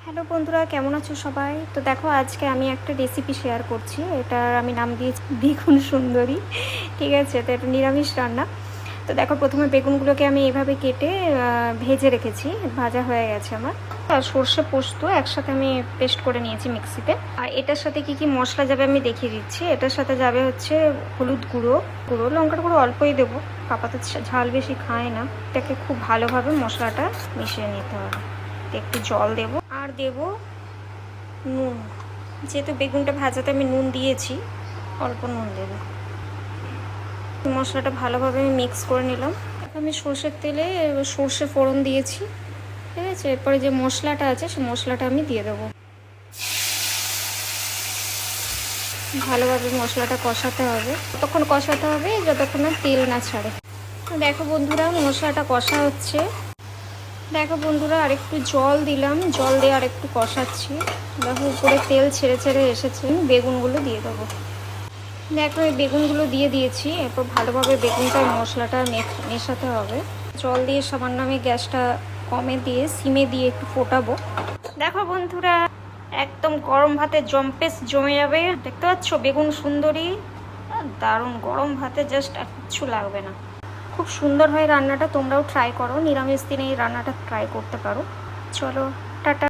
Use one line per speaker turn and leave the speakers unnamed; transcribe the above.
Hello বন্ধুরা, কেমন আছো সবাই? তো দেখো, আজকে আমি একটা রেসিপি শেয়ার করছি। এটার আমি নাম দিয়েছি বেগুন সুন্দরী। ঠিক আছে, তো এটা নিরামিষ রান্না। তো দেখো, প্রথমে বেগুনগুলোকে আমি এইভাবে কেটে ভেজে রেখেছি, ভাজা হয়ে গেছে আমার। আর সর্ষে পোস্ত একসাথে আমি পেস্ট করে নিয়েছি মিক্সিতে। আর এটার সাথে কি কি মশলা যাবে আমি দেখিয়ে দিচ্ছি। এটার সাথে যাবে হচ্ছে হলুদ গুঁড়ো, লঙ্কার গুঁড়ো অল্পই দেবো, পাপাতে ঝাল বেশি খায় না। এটাকে খুব ভালোভাবে মশলাটা মিশিয়ে নিতে হবে। একটু জল দেব আর দেব নুন। যেহেতু বেগুনটা ভাজাতে আমি নুন দিয়েছি, অল্প নুন দেব। মশলাটা ভালোভাবে আমি মিক্স করে নিলাম। আমি সর্ষের তেলে সর্ষে ফোড়ন দিয়েছি। ঠিক আছে, এরপরে যে মশলাটা আছে সেই মশলাটা আমি দিয়ে দেবো। ভালোভাবে মশলাটা কষাতে হবে, ততক্ষণ কষাতে হবে যতক্ষণ না তেল না ছাড়ে। দেখো বন্ধুরা, মশলাটা কষা হচ্ছে। দেখো বন্ধুরা, আরেকটু জল দিলাম, জল দিয়ে আরেকটু কষাচ্ছি। দেখো উপরে তেল ছেড়ে ছেড়ে এসেছে। বেগুনগুলো দিয়ে দেবো। দেখো এই বেগুনগুলো দিয়ে দিয়েছি। এরপর ভালোভাবে বেগুনটা মশলাটা মেশাতে হবে। জল দিয়ে সামান্য আমি গ্যাসটা কমে দিয়ে সিমে দিয়ে একটু ফোটাবো। দেখো বন্ধুরা, একদম গরম ভাতে জম্পেস জমে যাবে। দেখতে পাচ্ছ বেগুন সুন্দরী, দারুণ। গরম ভাতে জাস্ট আর কিচ্ছু লাগবে না। খুব সুন্দর হয় রান্নাটা, তোমরাও ট্রাই করো। নিরামিষ দিনে এই রান্নাটা ট্রাই করতে পারো। চলো, টাটা।